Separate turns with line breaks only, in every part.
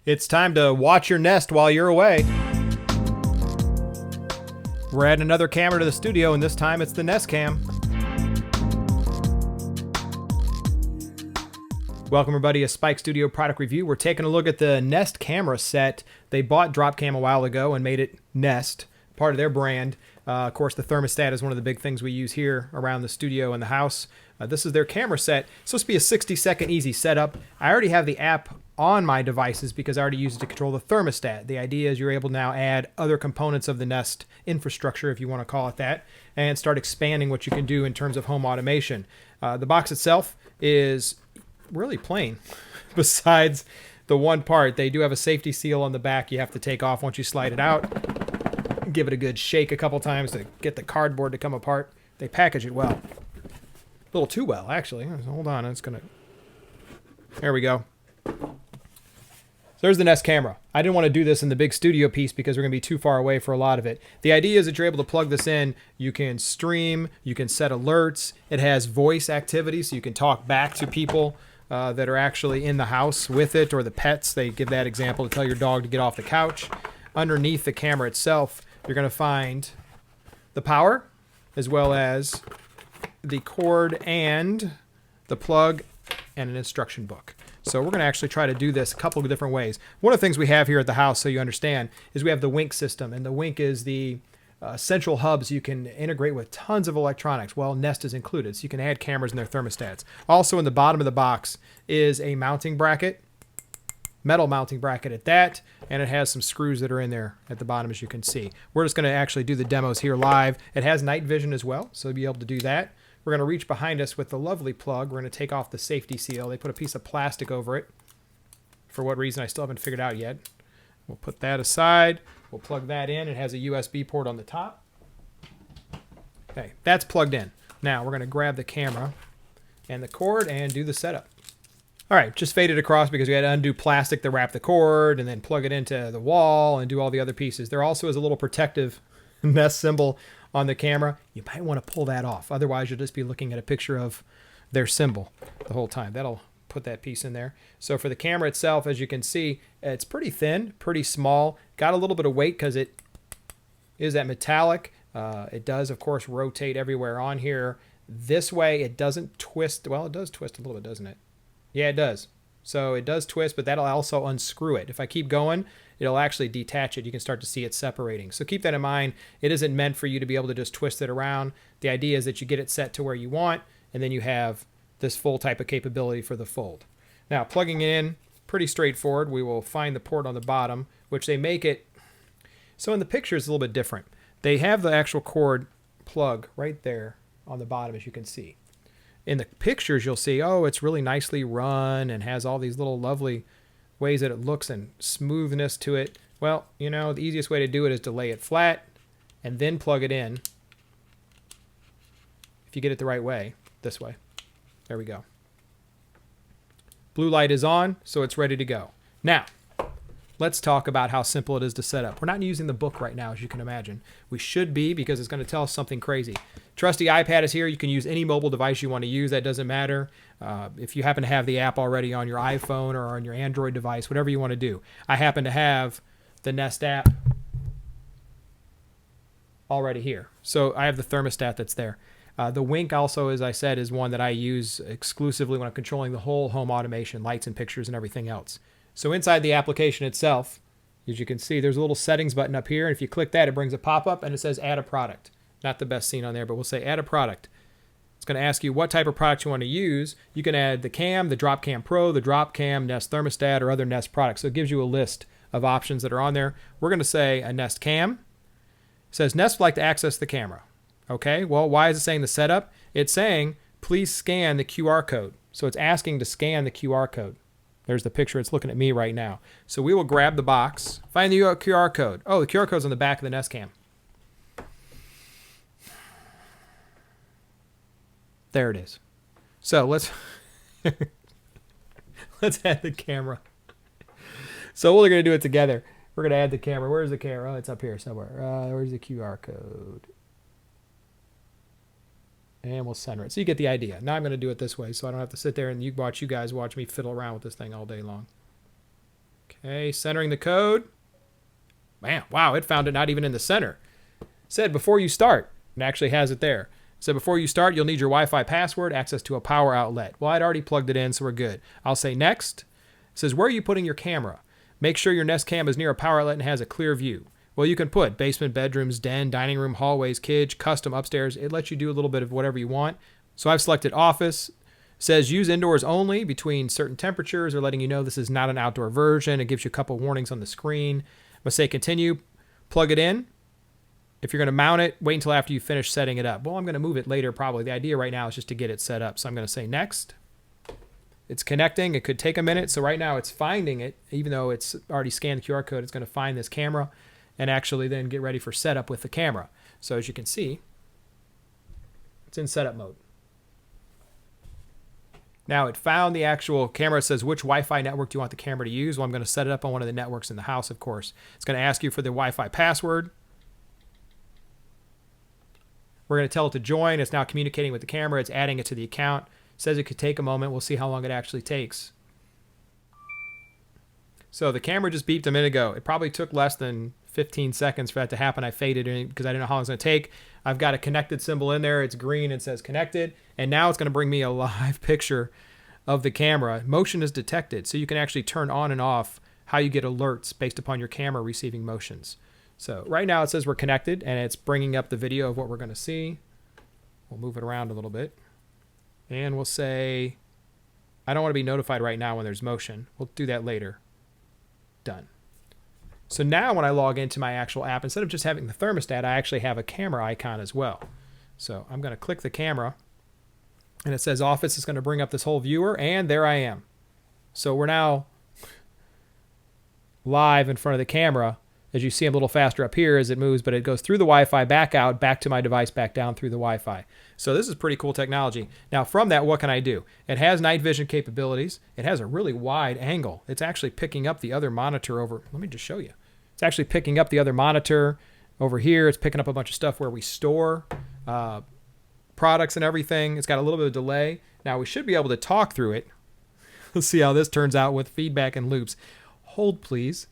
It's time to watch your nest while you're away. We're adding another camera to the studio, and this time it's the Nest Cam. Welcome everybody to Spike Studio product review. We're taking a look at the Nest camera set. They bought Dropcam a while ago and made it Nest, part of their brand. Of course, the thermostat is one of the big things we use here around the studio and the house. This is their camera set. It's supposed to be a 60-second easy setup. I already have the app on my devices because I already use it to control the thermostat. The idea is you're able to now add other components of the Nest infrastructure, if you want to call it that, and start expanding what you can do in terms of home automation. The box itself is really plain. Besides the one part, they do have a safety seal on the back you have to take off once you slide it out. Give it a good shake a couple times to get the cardboard to come apart. They package it well. A little too well, actually. Hold on, it's gonna... There we go. So there's the Nest camera. I didn't want to do this in the big studio piece because we're going to be too far away for a lot of it. The idea is that you're able to plug this in. You can stream. You can set alerts. It has voice activity, so you can talk back to people that are actually in the house with it, or the pets. They give that example to tell your dog to get off the couch. Underneath the camera itself, you're going to find the power, as well as the cord and the plug and an instruction book. So we're going to actually try to do this a couple of different ways. One of the things we have here at the house, so you understand, is we have the Wink system. And the Wink is the central hubs you can integrate with tons of electronics. Well, Nest is included, so you can add cameras in their thermostats. Also in the bottom of the box is a mounting bracket, metal mounting bracket at that, and it has some screws that are in there at the bottom, as you can see. We're just going to actually do the demos here live. It has night vision as well, so you'll be able to do that. We're going to reach behind us with the lovely plug. We're going to take off the safety seal. They put a piece of plastic over it. For what reason, I still haven't figured out yet. We'll put that aside. We'll plug that in. It has a USB port on the top. Okay, that's plugged in. Now we're going to grab the camera and the cord and do the setup. All right, just fade it across because we had to undo plastic to wrap the cord and then plug it into the wall and do all the other pieces. There also is a little protective Nest symbol on the camera. You might want to pull that off. Otherwise, you'll just be looking at a picture of their symbol the whole time. That'll put that piece in there. So for the camera itself, as you can see, it's pretty thin, pretty small. Got a little bit of weight because it is that metallic. It does, of course, rotate everywhere on here. This way, it doesn't twist. Well, it does twist a little bit, doesn't it? Yeah, it does. So it does twist, but that'll also unscrew it. If I keep going, it'll actually detach it. You can start to see it separating. So keep that in mind. It isn't meant for you to be able to just twist it around. The idea is that you get it set to where you want, and then you have this full type of capability for the fold. Now, plugging it in, pretty straightforward. We will find the port on the bottom, which they make it. So in the picture, it's a little bit different. They have the actual cord plug right there on the bottom, as you can see. In the pictures, you'll see, oh, it's really nicely run and has all these little lovely ways that it looks and smoothness to it. Well, you know, the easiest way to do it is to lay it flat and then plug it in. If you get it the right way, this way. There we go. Blue light is on, so it's ready to go. Now, let's talk about how simple it is to set up. We're not using the book right now, as you can imagine. We should be, because it's going to tell us something crazy. Trusty iPad is here. You can use any mobile device you want to use. That doesn't matter. If you happen to have the app already on your iPhone or on your Android device, whatever you want to do. I happen to have the Nest app already here. So I have the thermostat that's there. The Wink also, as I said, is one that I use exclusively when I'm controlling the whole home automation, lights and pictures and everything else. So inside the application itself, as you can see, there's a little settings button up here. And if you click that, it brings a pop-up and it says add a product. Not the best scene on there, but we'll say add a product. It's going to ask you what type of product you want to use. You can add the cam, the Dropcam Pro, the Dropcam, Nest Thermostat, or other Nest products. So it gives you a list of options that are on there. We're going to say a Nest Cam. It says Nest would like to access the camera. Okay, well, why is it saying the setup? It's saying, please scan the QR code. So it's asking to scan the QR code. There's the picture. It's looking at me right now. So we will grab the box, find the QR code. Oh, the QR code's on the back of the Nest Cam. There it is. So let's add the camera. So we're going to do it together. We're going to add the camera. Where's the camera? Oh, it's up here somewhere. Where's the QR code? And we'll center it. So you get the idea. Now I'm going to do it this way so I don't have to sit there and watch you guys watch me fiddle around with this thing all day long. Okay, centering the code. Man, wow, it found it not even in the center. It said before you start. It actually has it there. It said before you start, you'll need your Wi-Fi password, access to a power outlet. Well, I'd already plugged it in, so we're good. I'll say next. It says, where are you putting your camera? Make sure your Nest Cam is near a power outlet and has a clear view. Well, you can put basement, bedrooms, den, dining room, hallways, kids, custom, upstairs. It lets you do a little bit of whatever you want. So I've selected office. It says use indoors only between certain temperatures, or letting you know this is not an outdoor version. It gives you a couple warnings on the screen. I'm going to say continue, plug it in. If you're going to mount it, wait until after you finish setting it up. Well, I'm going to move it later probably. The idea right now is just to get it set up. So I'm going to say next. It's connecting. It could take a minute. So right now it's finding it. Even though it's already scanned the QR code, it's going to find this camera and actually then get ready for setup with the camera. So as you can see, it's in setup mode. Now it found the actual camera. It says which Wi-Fi network do you want the camera to use? Well, I'm going to set it up on one of the networks in the house, of course. It's going to ask you for the Wi-Fi password. We're going to tell it to join. It's now communicating with the camera. It's adding it to the account. It says it could take a moment. We'll see how long it actually takes. So the camera just beeped a minute ago. It probably took less than 15 seconds for that to happen. I faded it because I didn't know how long it's going to take. I've got a connected symbol in there. It's green. It says connected. And now it's going to bring me a live picture of the camera. Motion is detected. So you can actually turn on and off how you get alerts based upon your camera receiving motions. So right now it says we're connected, and it's bringing up the video of what we're going to see. We'll move it around a little bit. And we'll say, I don't want to be notified right now when there's motion. We'll do that later. Done. So now when I log into my actual app, instead of just having the thermostat, I actually have a camera icon as well. So I'm going to click the camera, and it says Office is going to bring up this whole viewer, and there I am. So we're now live in front of the camera. As you see, I'm a little faster up here as it moves, but it goes through the Wi-Fi, back out, back to my device, back down through the Wi-Fi. So this is pretty cool technology. Now from that, what can I do? It has night vision capabilities. It has a really wide angle. It's actually picking up the other monitor over. Let me just show you. It's actually picking up the other monitor over here. It's picking up a bunch of stuff where we store products and everything. It's got a little bit of delay. Now we should be able to talk through it. Let's see how this turns out with feedback and loops. Hold, please.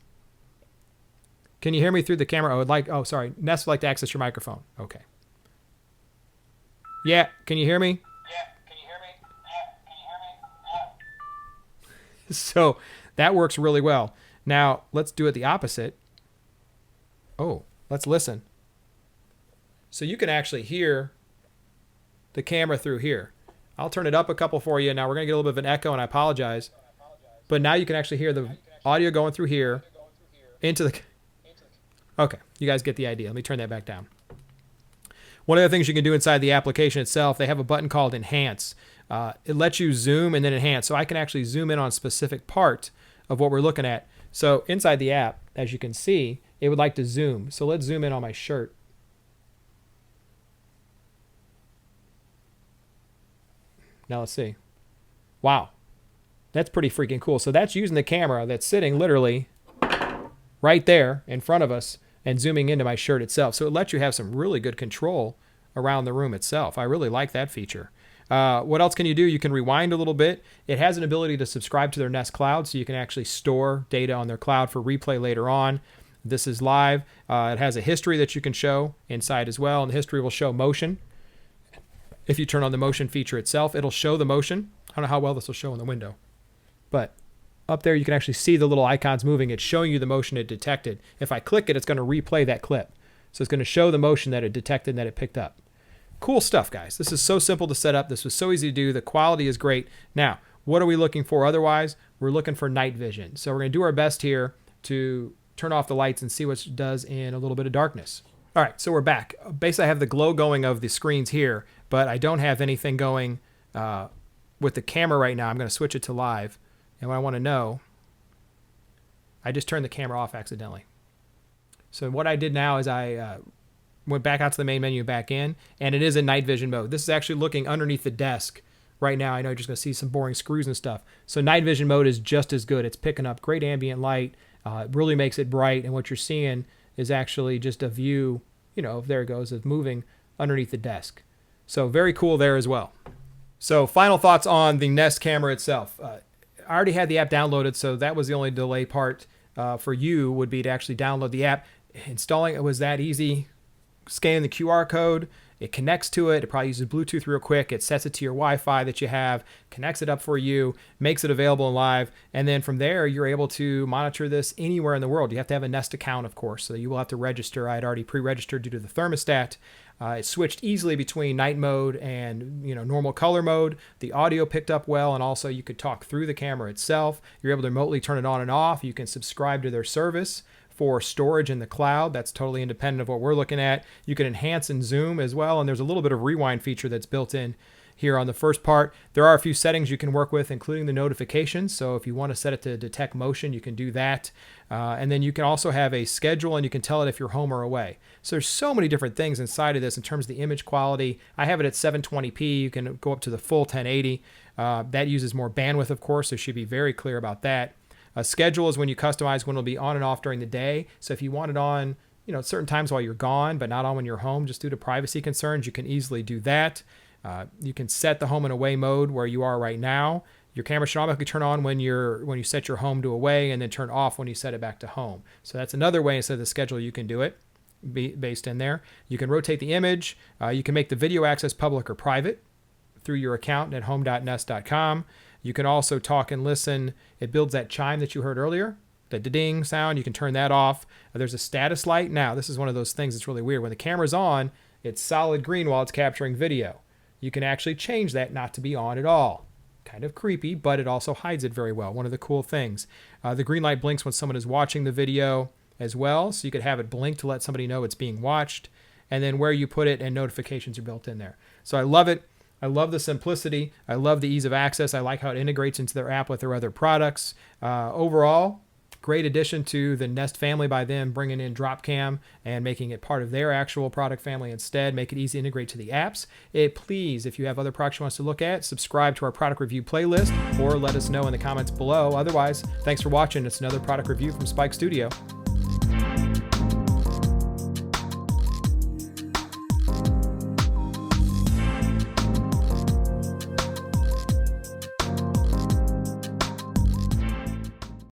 Can you hear me through the camera? Oh, sorry. Nest would like to access your microphone. Okay. Yeah, can you hear me?
Yeah, can you hear me? Yeah, can you hear me? Yeah.
So that works really well. Now, let's do it the opposite. Oh, let's listen. So you can actually hear the camera through here. I'll turn it up a couple for you. Now we're going to get a little bit of an echo, and I apologize. But now you can actually hear the audio going through here into the... Okay, you guys get the idea. Let me turn that back down. One of the things you can do inside the application itself, they have a button called Enhance. It lets you zoom and then enhance. So I can actually zoom in on a specific part of what we're looking at. So inside the app, as you can see, it would like to zoom. So let's zoom in on my shirt. Now let's see. Wow. That's pretty freaking cool. So that's using the camera that's sitting literally right there in front of us and zooming into my shirt itself. So it lets you have some really good control around the room itself. I really like that feature. What else can you do? You can rewind a little bit. It has an ability to subscribe to their Nest Cloud, so you can actually store data on their cloud for replay later on. This is live. It has a history that you can show inside as well, and the history will show motion. If you turn on the motion feature itself, it'll show the motion. I don't know how well this will show in the window, but up there you can actually see the little icons moving. It's showing you the motion it detected. If I click it, it's going to replay that clip. So it's going to show the motion that it detected and that it picked up. Cool stuff, guys. This is so simple to set up. This was so easy to do. The quality is great. Now, what are we looking for otherwise? We're looking for night vision. So we're going to do our best here to turn off the lights and see what it does in a little bit of darkness. All right, so we're back. Basically, I have the glow going of the screens here, but I don't have anything going with the camera right now. I'm going to switch it to live. And what I want to know, I just turned the camera off accidentally. So what I did now is I went back out to the main menu, back in, and it is in night vision mode. This is actually looking underneath the desk right now. I know you're just going to see some boring screws and stuff. So night vision mode is just as good. It's picking up great ambient light. It really makes it bright, and what you're seeing is actually just a view, there it goes, of moving underneath the desk. So very cool there as well. So final thoughts on the Nest camera itself. I already had the app downloaded, so that was the only delay part. for you would be to actually download the app. Installing it was that easy. Scan the QR code. It connects to it. It probably uses Bluetooth real quick. It sets it to your Wi-Fi that you have, connects it up for you, makes it available and live. And then from there, you're able to monitor this anywhere in the world. You have to have a Nest account, of course, so you will have to register. I had already pre-registered due to the thermostat. It switched easily between night mode and normal color mode. The audio picked up well, and also you could talk through the camera itself. You're able to remotely turn it on and off. You can subscribe to their service for storage in the cloud. That's totally independent of what we're looking at. You can enhance and zoom as well, and there's a little bit of rewind feature that's built in here on the first part. There are a few settings you can work with, including the notifications. So if you want to set it to detect motion, you can do that. And then you can also have a schedule, and you can tell it if you're home or away. So there's so many different things inside of this in terms of the image quality. I have it at 720p. You can go up to the full 1080. That uses more bandwidth, of course, so should be very clear about that. A schedule is when you customize when it'll be on and off during the day. So if you want it on, at certain times while you're gone, but not on when you're home, just due to privacy concerns, you can easily do that. You can set the home and away mode where you are right now. Your camera should automatically turn on when you set your home to away, and then turn off when you set it back to home. So that's another way instead of the schedule you can do it based in there. You can rotate the image. You can make the video access public or private through your account at home.nest.com. You can also talk and listen. It builds that chime that you heard earlier, the ding sound. You can turn that off. There's a status light. Now, this is one of those things that's really weird. When the camera's on, it's solid green while it's capturing video. You can actually change that not to be on at all. Kind of creepy, but it also hides it very well. One of the cool things. The green light blinks when someone is watching the video as well, so you could have it blink to let somebody know it's being watched. And then where you put it and notifications are built in there. So I love it. I love the simplicity. I love the ease of access. I like how it integrates into their app with their other products. Overall, great addition to the Nest family by them bringing in DropCam and making it part of their actual product family instead. Make it easy to integrate to the apps. Please, if you have other products you want us to look at, subscribe to our product review playlist or let us know in the comments below. Otherwise, thanks for watching. It's another product review from Spike Studio.